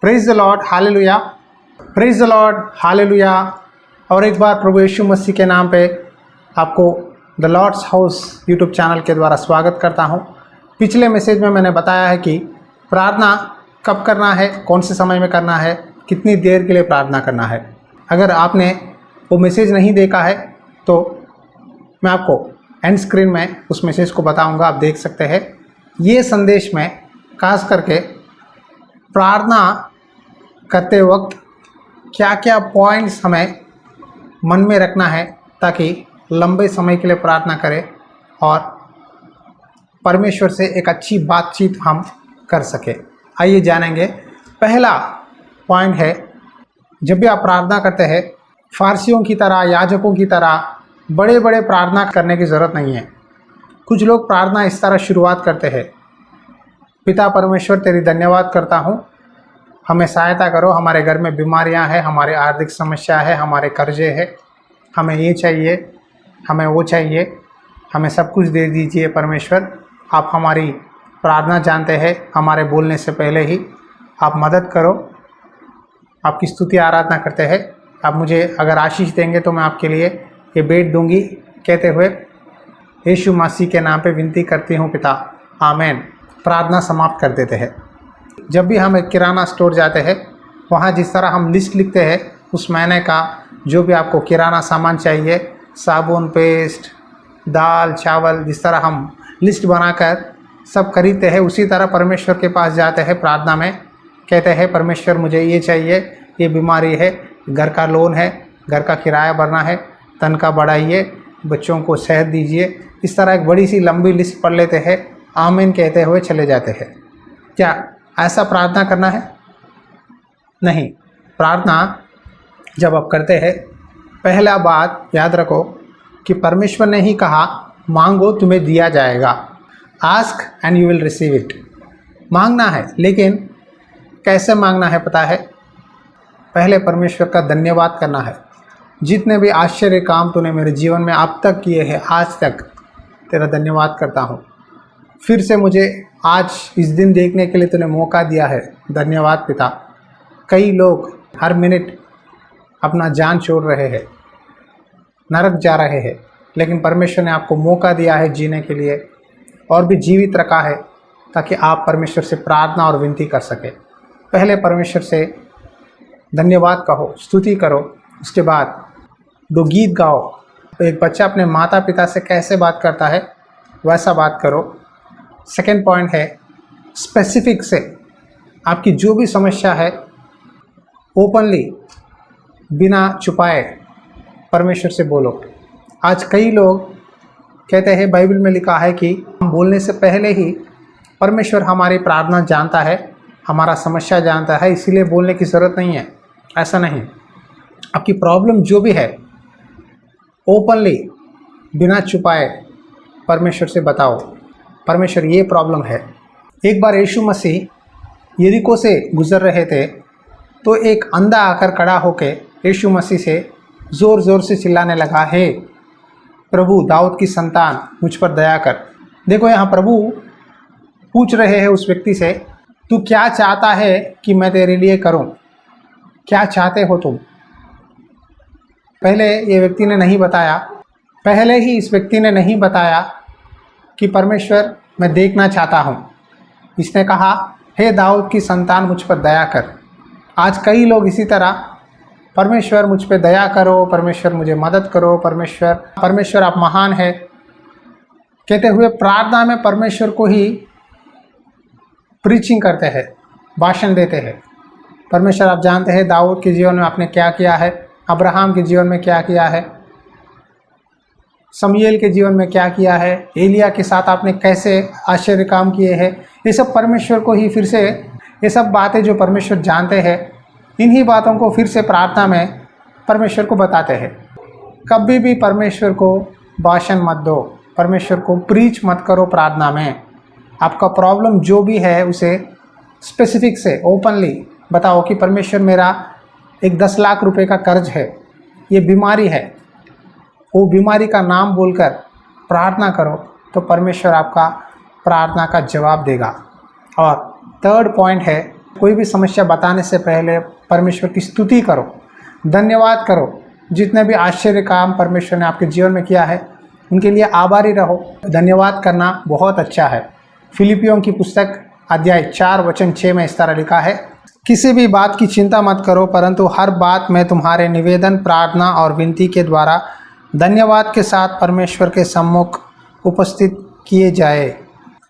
Praise the Lord, hallelujah, praise the Lord, hallelujah. और एक बार प्रभु यीशु मसीह के नाम पे आपको the Lord's house YouTube channel के द्वारा स्वागत करता हूं। पिछले मैसेज में मैंने बताया है कि प्रार्थना कब करना है, कौन से समय में करना है, कितनी देर के लिए प्रार्थना करना है। अगर आपने वो मैसेज नहीं देखा है तो मैं आपको एंड स्क्रीन में उस मैसेज को बताऊंगा, आप देख सकते हैं। ये संदेश में खास करके प्रार्थना करते वक्त क्या क्या पॉइंट्स हमें मन में रखना है ताकि लंबे समय के लिए प्रार्थना करें और परमेश्वर से एक अच्छी बातचीत हम कर सके। आइए जानेंगे। पहला पॉइंट है, जब भी आप प्रार्थना करते हैं फारसियों की तरह, याजकों की तरह बड़े बड़े प्रार्थना करने की ज़रूरत नहीं है। कुछ लोग प्रार्थना इस तरह शुरुआत करते हैं, पिता परमेश्वर तेरी धन्यवाद करता हूँ, हमें सहायता करो, हमारे घर में बीमारियां हैं, हमारे आर्थिक समस्या है, हमारे कर्जे हैं, हमें ये चाहिए, हमें वो चाहिए, हमें सब कुछ दे दीजिए परमेश्वर। आप हमारी प्रार्थना जानते हैं, हमारे बोलने से पहले ही आप मदद करो। आपकी स्तुति आराधना करते हैं। आप मुझे अगर आशीष देंगे तो मैं आपके लिए ये भेंट दूंगी, कहते हुए यीशु मसीह के नाम पे विनती करती हूँ पिता, आमीन। प्रार्थना समाप्त कर देते हैं। जब भी हम एक किराना स्टोर जाते हैं, वहाँ जिस तरह हम लिस्ट लिखते हैं उस महीने का जो भी आपको किराना सामान चाहिए, साबुन, पेस्ट, दाल, चावल, जिस तरह हम लिस्ट बनाकर सब खरीदते हैं, उसी तरह परमेश्वर के पास जाते हैं प्रार्थना में, कहते हैं परमेश्वर मुझे ये चाहिए, ये बीमारी है, घर का लोन है, घर का किराया भरना है, तनख्वाह बढ़ाइए, बच्चों को सेहत दीजिए। इस तरह एक बड़ी सी लंबी लिस्ट पढ़ लेते हैं, आमीन कहते हुए चले जाते हैं। क्या ऐसा प्रार्थना करना है? नहीं। प्रार्थना जब आप करते हैं, पहला बात याद रखो कि परमेश्वर ने ही कहा मांगो तुम्हें दिया जाएगा, ask and you will receive it. मांगना है, लेकिन कैसे मांगना है पता है? पहले परमेश्वर का धन्यवाद करना है। जितने भी आश्चर्य काम तूने मेरे जीवन में अब तक किए हैं, आज तक तेरा धन्यवाद करता हूँ। फिर से मुझे आज इस दिन देखने के लिए तूने मौका दिया है, धन्यवाद पिता। कई लोग हर मिनट अपना जान छोड़ रहे हैं, नरक जा रहे हैं, लेकिन परमेश्वर ने आपको मौका दिया है जीने के लिए और भी जीवित रखा है ताकि आप परमेश्वर से प्रार्थना और विनती कर सके। पहले परमेश्वर से धन्यवाद कहो, स्तुति करो, उसके बाद दो गीत गाओ। तो एक बच्चा अपने माता पिता से कैसे बात करता है वैसा बात करो। सेकेंड पॉइंट है, स्पेसिफिक से आपकी जो भी समस्या है ओपनली, बिना छुपाए परमेश्वर से बोलो। आज कई लोग कहते हैं बाइबल में लिखा है कि हम बोलने से पहले ही परमेश्वर हमारी प्रार्थना जानता है, हमारा समस्या जानता है, इसीलिए बोलने की ज़रूरत नहीं है। ऐसा नहीं। आपकी प्रॉब्लम जो भी है ओपनली, बिना छुपाए परमेश्वर से बताओ, परमेश्वर ये प्रॉब्लम है। एक बार यीशु मसीह यरीको से गुजर रहे थे तो एक अंधा आकर खड़ा होकर यीशु मसीह से ज़ोर ज़ोर से चिल्लाने लगा, हे प्रभु दाऊद की संतान मुझ पर दया कर। देखो यहाँ प्रभु पूछ रहे हैं उस व्यक्ति से, तू क्या चाहता है कि मैं तेरे लिए करूँ? क्या चाहते हो तुम? पहले ये व्यक्ति ने नहीं बताया, पहले ही इस व्यक्ति ने नहीं बताया कि परमेश्वर मैं देखना चाहता हूँ। इसने कहा, हे दाऊद की संतान मुझ पर दया कर। आज कई लोग इसी तरह, परमेश्वर मुझ पर दया करो, परमेश्वर मुझे मदद करो, परमेश्वर आप महान है कहते हुए प्रार्थना में परमेश्वर को ही प्रीचिंग करते हैं, भाषण देते हैं। परमेश्वर आप जानते हैं दाऊद के जीवन में आपने क्या किया है, अब्राहम के जीवन में क्या किया है, शमूएल के जीवन में क्या किया है, एलिया के साथ आपने कैसे आश्चर्य काम किए हैं। ये सब परमेश्वर को ही फिर से, ये सब बातें जो परमेश्वर जानते हैं, इन्हीं बातों को फिर से प्रार्थना में परमेश्वर को बताते हैं। कभी भी परमेश्वर को भाषण मत दो, परमेश्वर को प्रीच मत करो प्रार्थना में। आपका प्रॉब्लम जो भी है उसे स्पेसिफिक से ओपनली बताओ कि परमेश्वर मेरा एक 10 लाख रुपए का कर्ज है, ये बीमारी है। वो बीमारी का नाम बोलकर प्रार्थना करो तो परमेश्वर आपका प्रार्थना का जवाब देगा। और थर्ड पॉइंट है, कोई भी समस्या बताने से पहले परमेश्वर की स्तुति करो, धन्यवाद करो। जितने भी आश्चर्य काम परमेश्वर ने आपके जीवन में किया है उनके लिए आभारी रहो। धन्यवाद करना बहुत अच्छा है। फिलिपियों की पुस्तक अध्याय 4 वचन 6 में इस तरह लिखा है, किसी भी बात की चिंता मत करो, परंतु हर बात में तुम्हारे निवेदन, प्रार्थना और विनती के द्वारा धन्यवाद के साथ परमेश्वर के सम्मुख उपस्थित किए जाए।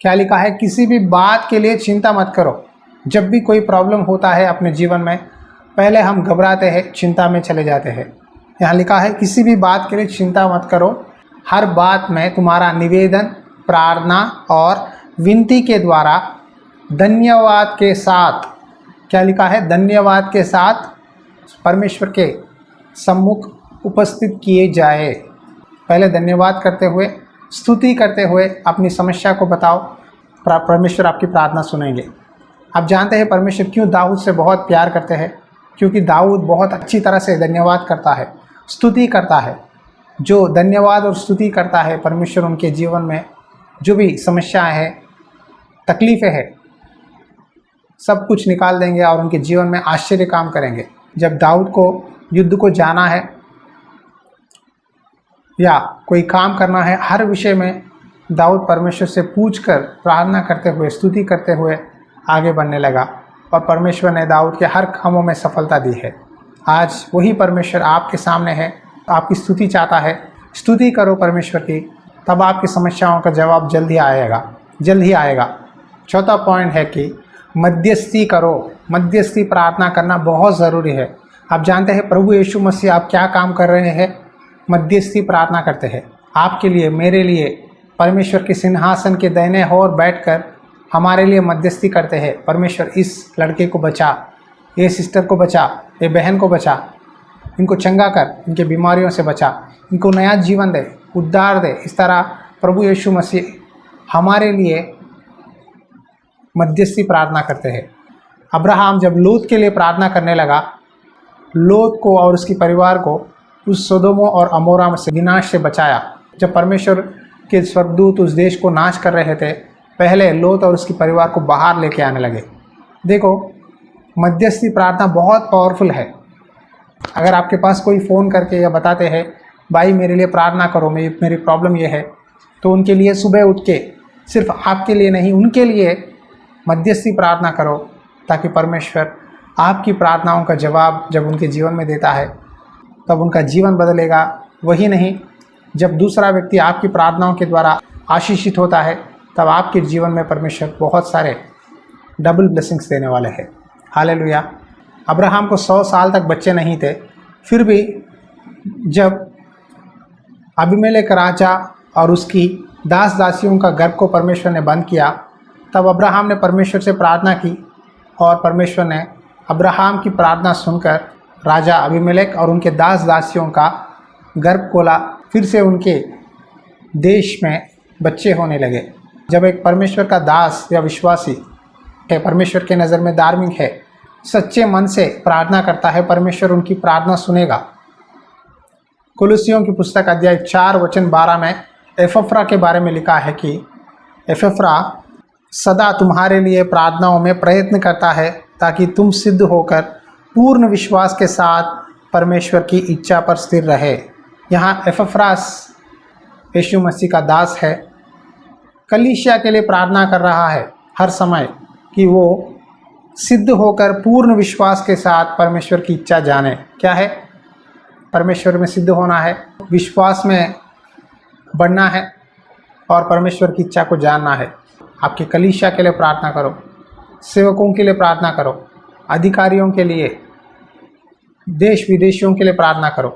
क्या लिखा है? किसी भी बात के लिए चिंता मत करो। जब भी कोई प्रॉब्लम होता है अपने जीवन में, पहले हम घबराते हैं, चिंता में चले जाते हैं। यहाँ लिखा है किसी भी बात के लिए चिंता मत करो, हर बात में तुम्हारा निवेदन, प्रार्थना और विनती के द्वारा धन्यवाद के साथ, क्या लिखा है? धन्यवाद के साथ परमेश्वर के सम्मुख उपस्थित किए जाए। पहले धन्यवाद करते हुए, स्तुति करते हुए अपनी समस्या को बताओ, परमेश्वर आपकी प्रार्थना सुनेंगे। आप जानते हैं परमेश्वर क्यों दाऊद से बहुत प्यार करते हैं? क्योंकि दाऊद बहुत अच्छी तरह से धन्यवाद करता है, स्तुति करता है। जो धन्यवाद और स्तुति करता है, परमेश्वर उनके जीवन में जो भी समस्याएं हैं, तकलीफ़ें हैं, सब कुछ निकाल देंगे और उनके जीवन में आश्चर्य काम करेंगे। जब दाऊद को युद्ध को जाना है या कोई काम करना है, हर विषय में दाऊद परमेश्वर से पूछकर, प्रार्थना करते हुए, स्तुति करते हुए आगे बढ़ने लगा और परमेश्वर ने दाऊद के हर कामों में सफलता दी है। आज वही परमेश्वर आपके सामने है, आपकी स्तुति चाहता है। स्तुति करो परमेश्वर की, तब आपकी समस्याओं का जवाब जल्द ही आएगा। चौथा पॉइंट है कि मध्यस्थी करो। मध्यस्थी प्रार्थना करना बहुत ज़रूरी है। आप जानते हैं प्रभु यीशु मसीह आप क्या काम कर रहे हैं? मध्यस्थी प्रार्थना करते हैं आपके लिए, मेरे लिए। परमेश्वर के सिंहासन के दाहिने ओर बैठकर हमारे लिए मध्यस्थी करते हैं। परमेश्वर इस लड़के को बचा, ये सिस्टर को बचा, ये बहन को बचा, इनको चंगा कर, इनके बीमारियों से बचा, इनको नया जीवन दे, उद्धार दे। इस तरह प्रभु यीशु मसीह हमारे लिए मध्यस्थी प्रार्थना करते हैं। अब्राहम जब लूत के लिए प्रार्थना करने लगा, लूत को और उसके परिवार को उस सोदोम और अमोरा से विनाश से बचाया। जब परमेश्वर के स्वर्गदूत उस देश को नाश कर रहे थे, पहले लूत और उसके परिवार को बाहर लेके आने लगे। देखो, मध्यस्थी प्रार्थना बहुत पावरफुल है। अगर आपके पास कोई फ़ोन करके या बताते हैं भाई मेरे लिए प्रार्थना करो, मेरी प्रॉब्लम ये है, तो उनके लिए सुबह उठ के, सिर्फ आपके लिए नहीं, उनके लिए मध्यस्थी प्रार्थना करो, ताकि परमेश्वर आपकी प्रार्थनाओं का जवाब जब उनके जीवन में देता है तब उनका जीवन बदलेगा। वही नहीं, जब दूसरा व्यक्ति आपकी प्रार्थनाओं के द्वारा आशीषित होता है, तब आपके जीवन में परमेश्वर बहुत सारे डबल ब्लेसिंग्स देने वाले हैं। हालेलुया। अब्राहम को 100 साल तक बच्चे नहीं थे, फिर भी जब अबीमेलेक राजा और उसकी दास दासियों का गर्भ को परमेश्वर ने बंद किया, तब अब्राहम ने परमेश्वर से प्रार्थना की और परमेश्वर ने अब्राहम की प्रार्थना सुनकर राजा अबीमेलेक और उनके दास दासियों का गर्भ खोला। फिर से उनके देश में बच्चे होने लगे। जब एक परमेश्वर का दास या विश्वासी है, परमेश्वर के नज़र में धार्मिक है, सच्चे मन से प्रार्थना करता है, परमेश्वर उनकी प्रार्थना सुनेगा। कुलुसियों की पुस्तक अध्याय 4 वचन 12 में एपफ्रा के बारे में लिखा है कि एपफ्रा सदा तुम्हारे लिए प्रार्थनाओं में प्रयत्न करता है, ताकि तुम सिद्ध होकर पूर्ण विश्वास के साथ परमेश्वर की इच्छा पर स्थिर रहे। यहाँ एपफ्रास यीशु मसीह का दास है, कलीसिया के लिए प्रार्थना कर रहा है हर समय कि वो सिद्ध होकर पूर्ण विश्वास के साथ परमेश्वर की इच्छा जाने। क्या है? परमेश्वर में सिद्ध होना है, विश्वास में बढ़ना है और परमेश्वर की इच्छा को जानना है। आपके कलीसिया के लिए प्रार्थना करो, सेवकों के लिए प्रार्थना करो, अधिकारियों के लिए, देश विदेशियों के लिए प्रार्थना करो।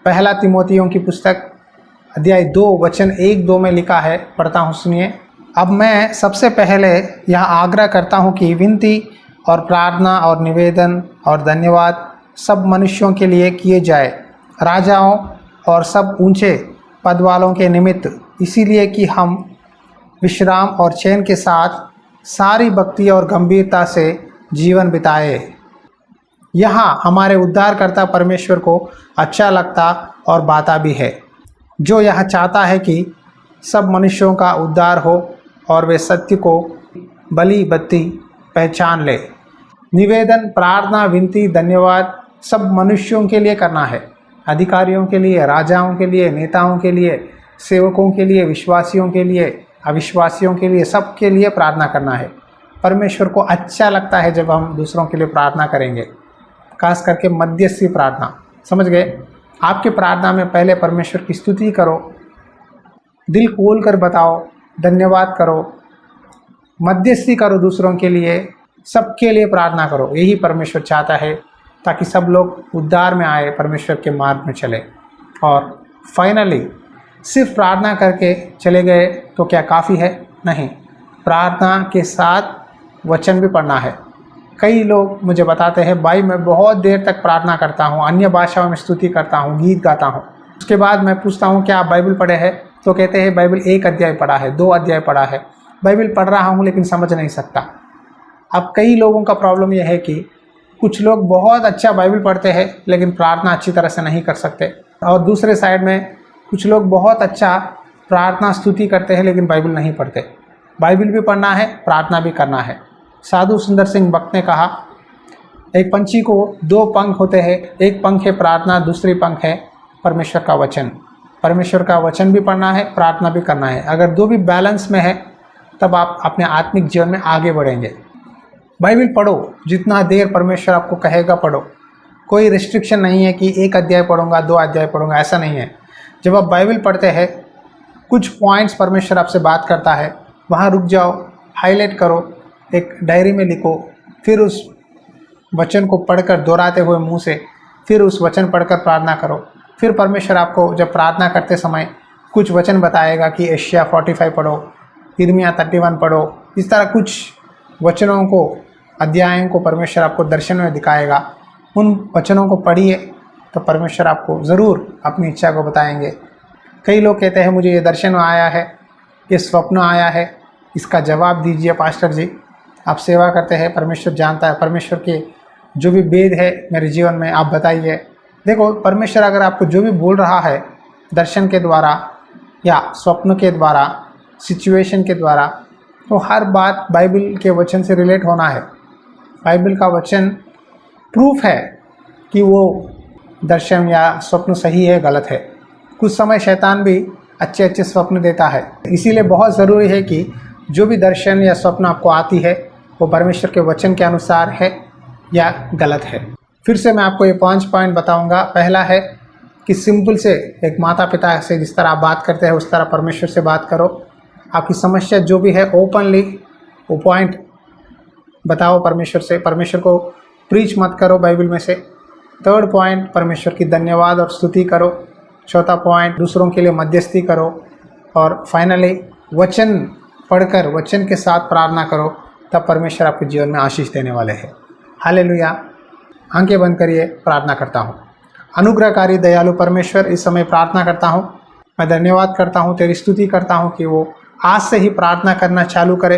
पहला तिमोथियों की पुस्तक अध्याय 2 वचन 1-2 में लिखा है, पढ़ता हूँ, सुनिए। अब मैं सबसे पहले यह आग्रह करता हूँ कि विनती और प्रार्थना और निवेदन और धन्यवाद सब मनुष्यों के लिए किए जाए, राजाओं और सब ऊंचे पद वालों के निमित्त, इसीलिए कि हम विश्राम और चैन के साथ सारी भक्ति और गंभीरता से जीवन बिताए। यहाँ हमारे उद्धारकर्ता परमेश्वर को अच्छा लगता और बाता भी है, जो यह चाहता है कि सब मनुष्यों का उद्धार हो और वे सत्य को भली बत्ती पहचान ले। निवेदन, प्रार्थना, विनती, धन्यवाद सब मनुष्यों के लिए करना है, अधिकारियों के लिए, राजाओं के लिए, नेताओं के लिए, सेवकों के लिए, विश्वासियों के लिए, अविश्वासियों के लिए, सबके लिए प्रार्थना करना है। परमेश्वर को अच्छा लगता है जब हम दूसरों के लिए प्रार्थना करेंगे, खास करके मध्यस्थी प्रार्थना। समझ गए? आपकी प्रार्थना में पहले परमेश्वर की स्तुति करो, दिल खोल कर बताओ, धन्यवाद करो, मध्यस्थी करो दूसरों के लिए, सबके लिए प्रार्थना करो। यही परमेश्वर चाहता है, ताकि सब लोग उद्धार में आए, परमेश्वर के मार्ग में चले। और फाइनली सिर्फ प्रार्थना करके चले गए तो क्या काफ़ी है? नहीं, प्रार्थना के साथ वचन भी पढ़ना है। कई लोग मुझे बताते हैं, भाई मैं बहुत देर तक प्रार्थना करता हूँ, अन्य भाषाओं में स्तुति करता हूँ, गीत गाता हूँ। उसके बाद मैं पूछता हूँ क्या आप बाइबल पढ़े हैं? तो कहते हैं बाइबल 1 अध्याय पढ़ा है, 2 अध्याय पढ़ा है। बाइबल पढ़ रहा हूँ लेकिन समझ नहीं सकता। अब कई लोगों का प्रॉब्लम यह है कि कुछ लोग बहुत अच्छा बाइबल पढ़ते हैं लेकिन प्रार्थना अच्छी तरह से नहीं कर सकते, और दूसरे साइड में कुछ लोग बहुत अच्छा प्रार्थना स्तुति करते हैं लेकिन बाइबल नहीं पढ़ते। बाइबल भी पढ़ना है, प्रार्थना भी करना है। साधु सुंदर सिंह भक्त ने कहा, एक पंछी को 2 पंख होते हैं, एक पंख है प्रार्थना, दूसरी पंख है परमेश्वर का वचन। परमेश्वर का वचन भी पढ़ना है, प्रार्थना भी करना है। अगर 2 भी बैलेंस में है तब आप अपने आत्मिक जीवन में आगे बढ़ेंगे। बाइबल पढ़ो, जितना देर परमेश्वर आपको कहेगा पढ़ो। कोई रिस्ट्रिक्शन नहीं है कि 1 अध्याय पढ़ूंगा, 2 अध्याय पढ़ूंगा, ऐसा नहीं है। जब आप बाइबल पढ़ते हैं, कुछ पॉइंट्स परमेश्वर आपसे बात करता है, वहाँ रुक जाओ, हाईलाइट करो, एक डायरी में लिखो, फिर उस वचन को पढ़कर दोहराते हुए मुंह से फिर उस वचन पढ़कर प्रार्थना करो। फिर परमेश्वर आपको जब प्रार्थना करते समय कुछ वचन बताएगा कि एशिया 45 पढ़ो, यिर्मयाह 31 पढ़ो। इस तरह कुछ वचनों को, अध्यायों को परमेश्वर आपको दर्शन में दिखाएगा। उन वचनों को पढ़िए तो परमेश्वर आपको ज़रूर अपनी इच्छा को बताएंगे। कई लोग कहते हैं मुझे ये दर्शन आया है, ये स्वप्न आया है, इसका जवाब दीजिए पास्टर जी। आप सेवा करते हैं, परमेश्वर जानता है, परमेश्वर के जो भी भेद है मेरे जीवन में आप बताइए। देखो, परमेश्वर अगर आपको जो भी बोल रहा है दर्शन के द्वारा या स्वप्न के द्वारा, सिचुएशन के द्वारा, तो हर बात बाइबल के वचन से रिलेट होना है। बाइबल का वचन प्रूफ है कि वो दर्शन या स्वप्न सही है, गलत है। कुछ समय शैतान भी अच्छे अच्छे स्वप्न देता है, इसीलिए बहुत ज़रूरी है कि जो भी दर्शन या स्वप्न आपको आती है वो परमेश्वर के वचन के अनुसार है या गलत है। फिर से मैं आपको ये 5 पॉइंट बताऊंगा। पहला है कि सिंपल से एक माता पिता से जिस तरह आप बात करते हैं उस तरह परमेश्वर से बात करो। आपकी समस्या जो भी है ओपनली वो पॉइंट बताओ परमेश्वर से, परमेश्वर को प्रीच मत करो बाइबल में से। 3rd पॉइंट, परमेश्वर की धन्यवाद और स्तुति करो। 4था पॉइंट, दूसरों के लिए मध्यस्थी करो। और फाइनली वचन पढ़कर वचन के साथ प्रार्थना करो, तब परमेश्वर आपके जीवन में आशीष देने वाले हैं। हालेलुया। आंखें बंद करिए, प्रार्थना करता हूँ। अनुग्रहकारी दयालु परमेश्वर, इस समय प्रार्थना करता हूँ, मैं धन्यवाद करता हूँ, तेरी स्तुति करता हूँ कि वो आज से ही प्रार्थना करना चालू करे,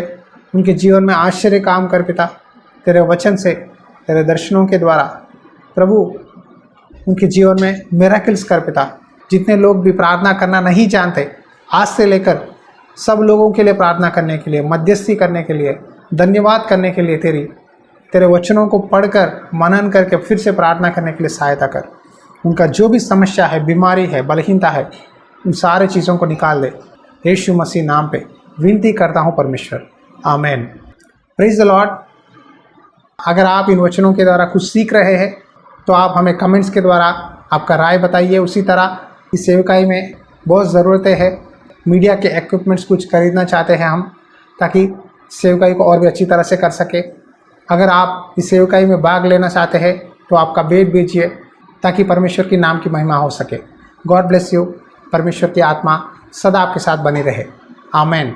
उनके जीवन में आश्चर्य काम कर पिता, तेरे वचन से, तेरे दर्शनों के द्वारा प्रभु उनके जीवन में मिरेकल्स कर पिता। जितने लोग भी प्रार्थना करना नहीं जानते, आज से लेकर सब लोगों के लिए प्रार्थना करने के लिए, मध्यस्थी करने के लिए, धन्यवाद करने के लिए, तेरे वचनों को पढ़कर मनन करके फिर से प्रार्थना करने के लिए सहायता कर। उनका जो भी समस्या है, बीमारी है, बलहीनता है, उन सारे चीज़ों को निकाल दे। यीशु मसीह नाम पे विनती करता हूँ परमेश्वर, आमेन। Praise the Lord. अगर आप इन वचनों के द्वारा कुछ सीख रहे हैं तो आप हमें कमेंट्स के द्वारा आपका राय बताइए। उसी तरह इस सेवकाई में बहुत ज़रूरतें हैं, मीडिया के इक्विपमेंट्स कुछ खरीदना चाहते हैं हम, ताकि सेवकाई को और भी अच्छी तरह से कर सके। अगर आप इस सेवकाई में भाग लेना चाहते हैं तो आपका भेंट भेजिए, ताकि परमेश्वर की नाम की महिमा हो सके। God bless you. परमेश्वर की आत्मा सदा आपके साथ बनी रहे, आमेन।